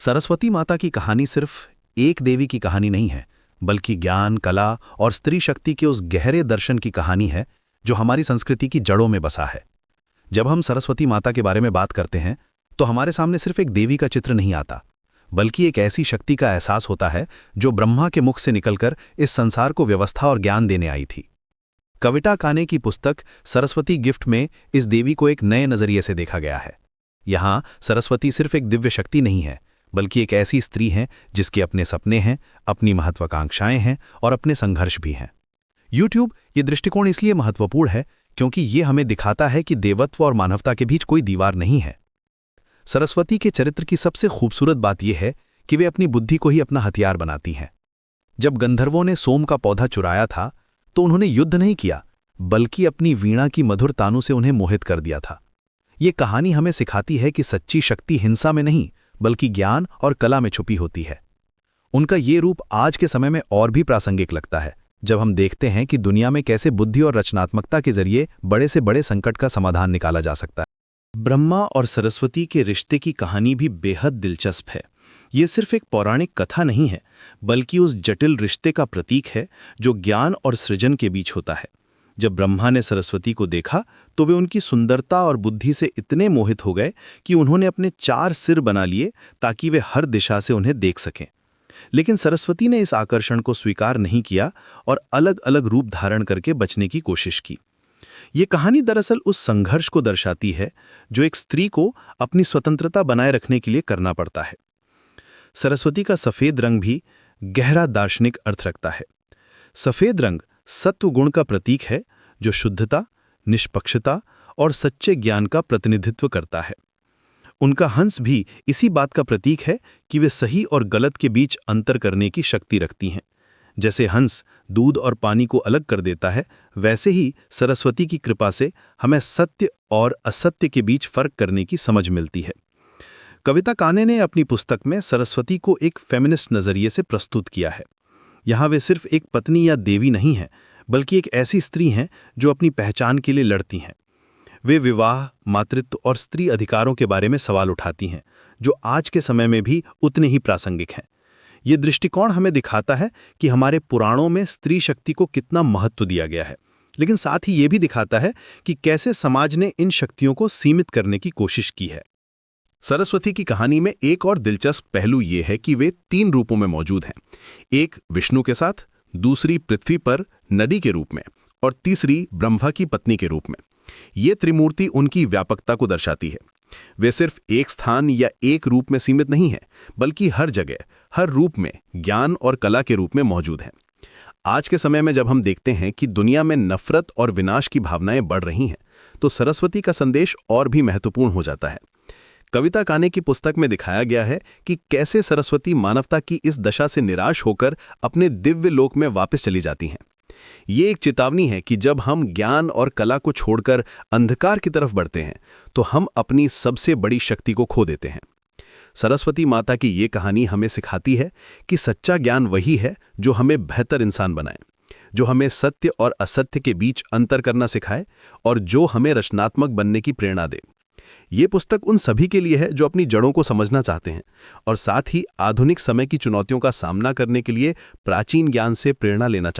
सरस्वती माता की कहानी सिर्फ एक देवी की कहानी नहीं है, बल्कि ज्ञान, कला और स्त्री शक्ति के उस गहरे दर्शन की कहानी है जो हमारी संस्कृति की जड़ों में बसा है। जब हम सरस्वती माता के बारे में बात करते हैं तो हमारे सामने सिर्फ एक देवी का चित्र नहीं आता, बल्कि एक ऐसी शक्ति का एहसास होता है जो ब्रह्मा के मुख से निकलकर इस संसार को व्यवस्था और ज्ञान देने आई थी। कविता काने की पुस्तक सरस्वती गिफ्ट में इस देवी को एक नए नजरिए से देखा गया है। यहाँ सरस्वती सिर्फ एक दिव्य शक्ति नहीं है, बल्कि एक ऐसी स्त्री है जिसके अपने सपने हैं, अपनी महत्वाकांक्षाएं हैं और अपने संघर्ष भी हैं। YouTube ये दृष्टिकोण इसलिए महत्वपूर्ण है क्योंकि ये हमें दिखाता है कि देवत्व और मानवता के बीच कोई दीवार नहीं है। सरस्वती के चरित्र की सबसे खूबसूरत बात यह है कि वे अपनी बुद्धि को ही अपना हथियार बनाती हैं। जब गंधर्वों ने सोम का पौधा चुराया था तो उन्होंने युद्ध नहीं किया, बल्कि अपनी वीणा की मधुर तानों से उन्हें मोहित कर दिया था। ये कहानी हमें सिखाती है कि सच्ची शक्ति हिंसा में नहीं, बल्कि ज्ञान और कला में छुपी होती है। उनका ये रूप आज के समय में और भी प्रासंगिक लगता है, जब हम देखते हैं कि दुनिया में कैसे बुद्धि और रचनात्मकता के जरिए बड़े से बड़े संकट का समाधान निकाला जा सकता है। ब्रह्मा और सरस्वती के रिश्ते की कहानी भी बेहद दिलचस्प है। ये सिर्फ एक पौराणिक कथा नहीं है, बल्कि उस जटिल रिश्ते का प्रतीक है जो ज्ञान और सृजन के बीच होता है। जब ब्रह्मा ने सरस्वती को देखा तो वे उनकी सुंदरता और बुद्धि से इतने मोहित हो गए कि उन्होंने अपने 4 सिर बना लिए ताकि वे हर दिशा से उन्हें देख सकें। लेकिन सरस्वती ने इस आकर्षण को स्वीकार नहीं किया और अलग अलग रूप धारण करके बचने की कोशिश की। ये कहानी दरअसल उस संघर्ष को दर्शाती है जो एक स्त्री को अपनी स्वतंत्रता बनाए रखने के लिए करना पड़ता है। सरस्वती का सफेद रंग भी गहरा दार्शनिक अर्थ रखता है। सफेद रंग सत्व गुण का प्रतीक है जो शुद्धता, निष्पक्षता और सच्चे ज्ञान का प्रतिनिधित्व करता है। उनका हंस भी इसी बात का प्रतीक है कि वे सही और गलत के बीच अंतर करने की शक्ति रखती हैं। जैसे हंस दूध और पानी को अलग कर देता है, वैसे ही सरस्वती की कृपा से हमें सत्य और असत्य के बीच फर्क करने की समझ मिलती है। कविता काने ने अपनी पुस्तक में सरस्वती को एक फेमिनिस्ट नजरिए से प्रस्तुत किया है। यहाँ वे सिर्फ एक पत्नी या देवी नहीं हैं, बल्कि एक ऐसी स्त्री हैं जो अपनी पहचान के लिए लड़ती हैं। वे विवाह, मातृत्व और स्त्री अधिकारों के बारे में सवाल उठाती हैं, जो आज के समय में भी उतने ही प्रासंगिक हैं। ये दृष्टिकोण हमें दिखाता है कि हमारे पुराणों में स्त्री शक्ति को कितना महत्व दिया गया है, लेकिन साथ ही ये भी दिखाता है कि कैसे समाज ने इन शक्तियों को सीमित करने की कोशिश की है। सरस्वती की कहानी में एक और दिलचस्प पहलू यह है कि वे 3 रूपों में मौजूद हैं। एक विष्णु के साथ, दूसरी पृथ्वी पर नदी के रूप में और तीसरी ब्रह्मा की पत्नी के रूप में। ये त्रिमूर्ति उनकी व्यापकता को दर्शाती है। वे सिर्फ एक स्थान या एक रूप में सीमित नहीं है, बल्कि हर जगह, हर रूप में ज्ञान और कला के रूप में मौजूद हैं। आज के समय में जब हम देखते हैं कि दुनिया में नफरत और विनाश की भावनाएं बढ़ रही हैं, तो सरस्वती का संदेश और भी महत्वपूर्ण हो जाता है। कविता काने की पुस्तक में दिखाया गया है कि कैसे सरस्वती मानवता की इस दशा से निराश होकर अपने दिव्य लोक में वापस चली जाती हैं। ये एक चेतावनी है कि जब हम ज्ञान और कला को छोड़कर अंधकार की तरफ बढ़ते हैं, तो हम अपनी सबसे बड़ी शक्ति को खो देते हैं। सरस्वती माता की ये कहानी हमें सिखाती है कि सच्चा ज्ञान वही है जो हमें बेहतर इंसान बनाए, जो हमें सत्य और असत्य के बीच अंतर करना सिखाए और जो हमें रचनात्मक बनने की प्रेरणा दे। ये पुस्तक उन सभी के लिए है जो अपनी जड़ों को समझना चाहते हैं और साथ ही आधुनिक समय की चुनौतियों का सामना करने के लिए प्राचीन ज्ञान से प्रेरणा लेना चाहते हैं।